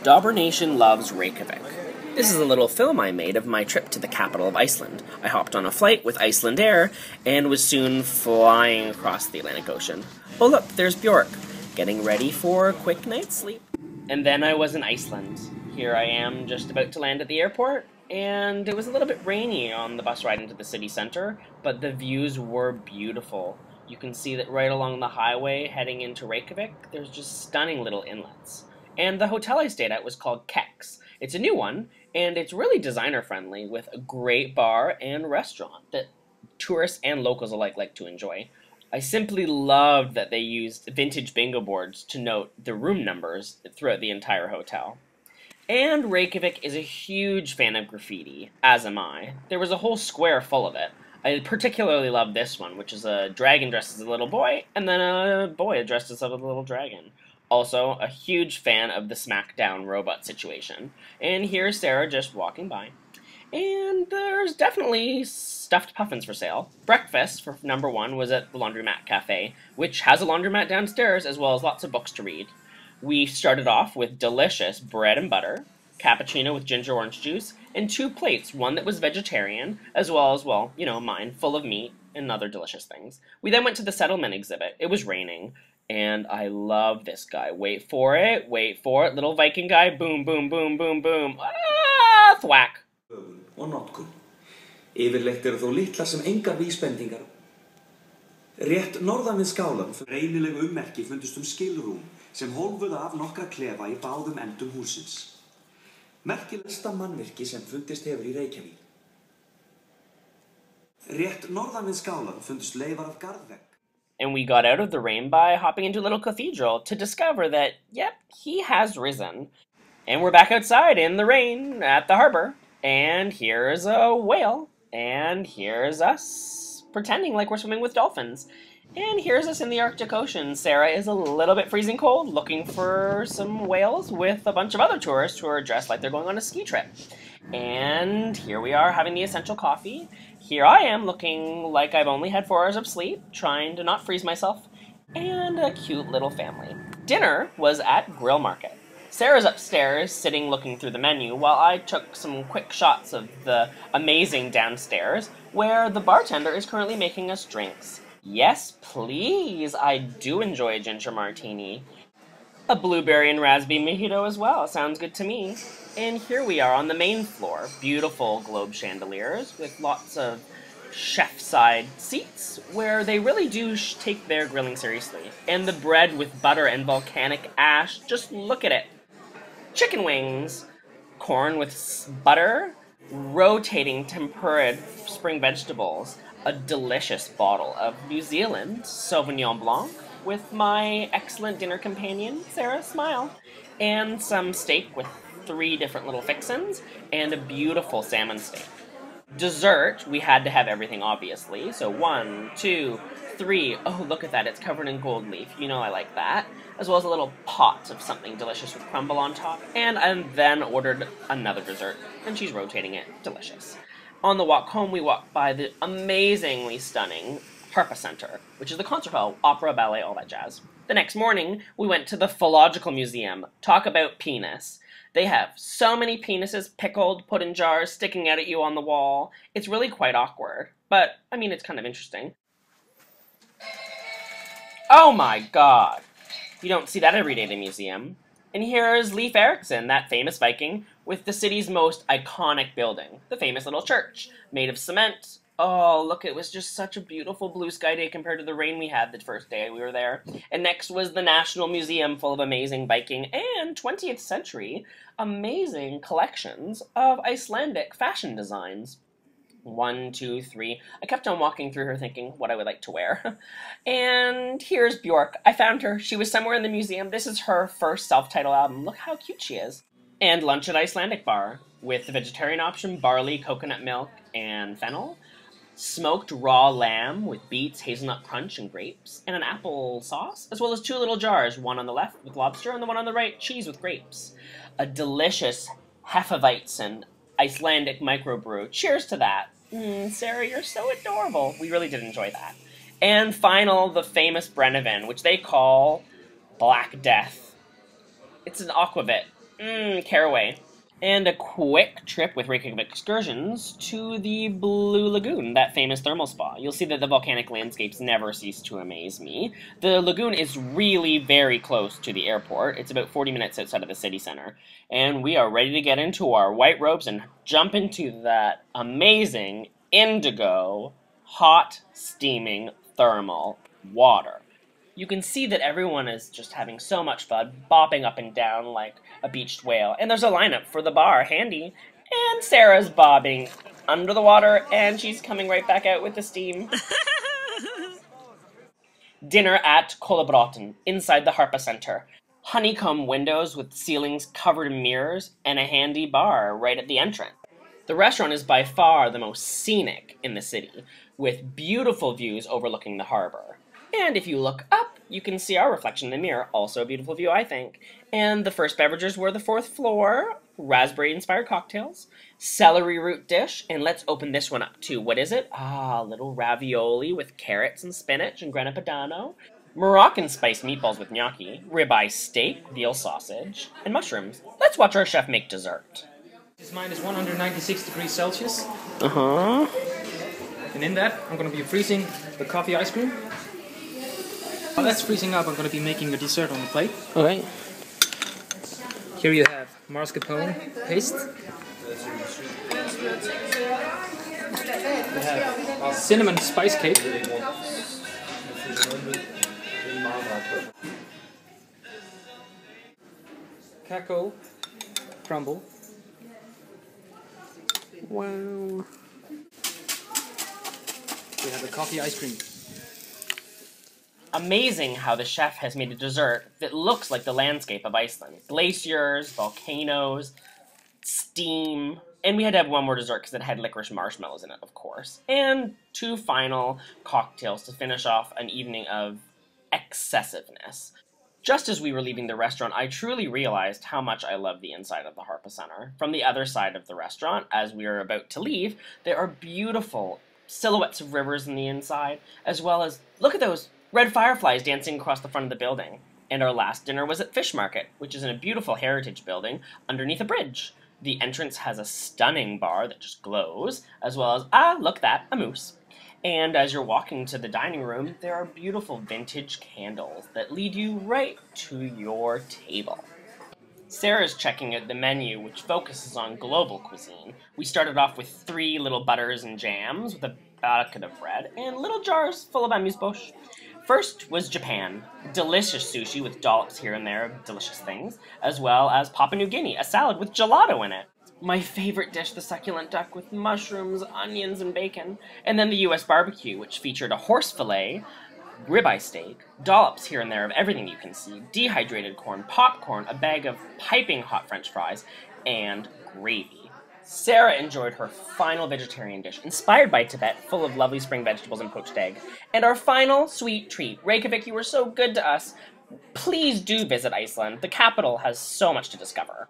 Dauber Nation loves Reykjavik. This is a little film I made of my trip to the capital of Iceland. I hopped on a flight with Iceland Air and was soon flying across the Atlantic Ocean. Oh look, there's Bjork, getting ready for a quick night's sleep. And then I was in Iceland. Here I am just about to land at the airport, and it was a little bit rainy on the bus ride into the city center, but the views were beautiful. You can see that right along the highway heading into Reykjavik, there's just stunning little inlets. And the hotel I stayed at was called Kex. It's a new one, and it's really designer-friendly with a great bar and restaurant that tourists and locals alike like to enjoy. I simply loved that they used vintage bingo boards to note the room numbers throughout the entire hotel. And Reykjavik is a huge fan of graffiti, as am I. There was a whole square full of it. I particularly love this one, which is a dragon dressed as a little boy, and then a boy dressed as a little dragon. Also, a huge fan of the Smackdown robot situation. And here's Sarah just walking by. And there's definitely stuffed puffins for sale. Breakfast, for number one, was at the Laundromat Cafe, which has a laundromat downstairs, as well as lots of books to read. We started off with delicious bread and butter, cappuccino with ginger orange juice, and 2 plates, one that was vegetarian, as well as, well, you know, mine, full of meat and other delicious things. We then went to the settlement exhibit. It was raining. And I love this guy. Wait for it, little Viking guy, boom, boom, boom, boom, boom, ah, thwack. Og notkun. Yfirleitt þó litlar sem engar vísbendingar. Rétt norðan við skálan reynileg ummerki fundust skilrúm sem hólfuðu af nokkra klefa í báðum endum hússins. Merkilegsta mannvirki sem fundist hefur í Reykjavík. Rétt norðan við skálan fundust leifar af garðvegg. And we got out of the rain by hopping into a little cathedral to discover that, yep, he has risen. And we're back outside in the rain at the harbor. And here's a whale. And here's us pretending like we're swimming with dolphins. And here's us in the Arctic Ocean. Sarah is a little bit freezing cold, looking for some whales with a bunch of other tourists who are dressed like they're going on a ski trip. And here we are having the essential coffee. Here I am looking like I've only had 4 hours of sleep, trying to not freeze myself, and a cute little family. Dinner was at Grill Market. Sarah's upstairs, sitting looking through the menu, while I took some quick shots of the amazing downstairs, where the bartender is currently making us drinks. Yes, please, I do enjoy a ginger martini. A blueberry and raspberry mojito as well, sounds good to me. And here we are on the main floor, beautiful globe chandeliers with lots of chef-side seats where they really do take their grilling seriously. And the bread with butter and volcanic ash, just look at it. Chicken wings, corn with butter, rotating tempura spring vegetables, a delicious bottle of New Zealand Sauvignon Blanc with my excellent dinner companion, Sarah Smile, and some steak with 3 different little fixins, and a beautiful salmon steak. Dessert, we had to have everything, obviously, so 1, 2, 3, oh, look at that, it's covered in gold leaf, you know I like that, as well as a little pot of something delicious with crumble on top, and I then ordered another dessert, and she's rotating it, delicious. On the walk home, we walked by the amazingly stunning Harpa Center, which is the concert hall, opera, ballet, all that jazz. The next morning, we went to the Philological Museum. Talk about penis. They have so many penises pickled, put in jars, sticking out at you on the wall. It's really quite awkward, but, I mean, it's kind of interesting. Oh my god! You don't see that every day at a museum. And here's Leif Erikson, that famous Viking, with the city's most iconic building, the famous little church, made of cement. Oh, look, it was just such a beautiful blue sky day compared to the rain we had the first day we were there. And next was the National Museum, full of amazing Viking and 20th century amazing collections of Icelandic fashion designs. 1, 2, 3. I kept on walking through her thinking what I would like to wear. And here's Bjork. I found her. She was somewhere in the museum. This is her first self-titled album. Look how cute she is. And lunch at Icelandic bar with the vegetarian option, barley, coconut milk, and fennel. Smoked raw lamb with beets, hazelnut crunch, and grapes, and an apple sauce, as well as 2 little jars, one on the left with lobster, and the one on the right, cheese with grapes. A delicious Hefeweizen Icelandic microbrew. Cheers to that. Sarah, you're so adorable. We really did enjoy that. And final, the famous Brennivin, which they call Black Death. It's an aquavit. Caraway. And a quick trip with Reykjavik excursions to the Blue Lagoon, that famous thermal spa. You'll see that the volcanic landscapes never cease to amaze me. The lagoon is really very close to the airport. It's about 40 minutes outside of the city center. And we are ready to get into our white robes and jump into that amazing indigo, hot, steaming thermal water. You can see that everyone is just having so much fun, bopping up and down like a beached whale. And there's a lineup for the bar handy. And Sarah's bobbing under the water, and she's coming right back out with the steam. Dinner at Kolabrotten, inside the Harpa Center. Honeycomb windows with ceilings covered in mirrors, and a handy bar right at the entrance. The restaurant is by far the most scenic in the city, with beautiful views overlooking the harbor. And if you look up, you can see our reflection in the mirror. Also a beautiful view, I think. And the first beverages were the fourth floor, raspberry-inspired cocktails, celery root dish, and let's open this one up too. What is it? Ah, little ravioli with carrots and spinach and grana padano, Moroccan spiced meatballs with gnocchi, ribeye steak, veal sausage, and mushrooms. Let's watch our chef make dessert. This mine is 196 degrees Celsius. Uh-huh. And in that, I'm going to be freezing the coffee ice cream. While that's freezing up, I'm going to be making a dessert on the plate. Okay. Here you have mascarpone paste. We have cinnamon spice cake. Cacao crumble. Wow. We have the coffee ice cream. Amazing how the chef has made a dessert that looks like the landscape of Iceland. Glaciers, volcanoes, steam, and we had to have one more dessert because it had licorice marshmallows in it, of course. And two final cocktails to finish off an evening of excessiveness. Just as we were leaving the restaurant, I truly realized how much I love the inside of the Harpa Center. From the other side of the restaurant, as we are about to leave, there are beautiful silhouettes of rivers in the inside, as well as, look at those red fireflies dancing across the front of the building. And our last dinner was at Fish Market, which is in a beautiful heritage building underneath a bridge. The entrance has a stunning bar that just glows, as well as, look that, a moose. And as you're walking to the dining room, there are beautiful vintage candles that lead you right to your table. Sarah's checking out the menu, which focuses on global cuisine. We started off with 3 little butters and jams with a bucket of bread, and little jars full of amuse-bouche. First was Japan. Delicious sushi with dollops here and there of delicious things, as well as Papua New Guinea, a salad with gelato in it. My favorite dish, the succulent duck with mushrooms, onions, and bacon. And then the US barbecue, which featured a horse fillet, ribeye steak, dollops here and there of everything you can see, dehydrated corn, popcorn, a bag of piping hot French fries, and gravy. Sarah enjoyed her final vegetarian dish, inspired by Tibet, full of lovely spring vegetables and poached egg. And our final sweet treat. Reykjavik, you were so good to us. Please do visit Iceland. The capital has so much to discover.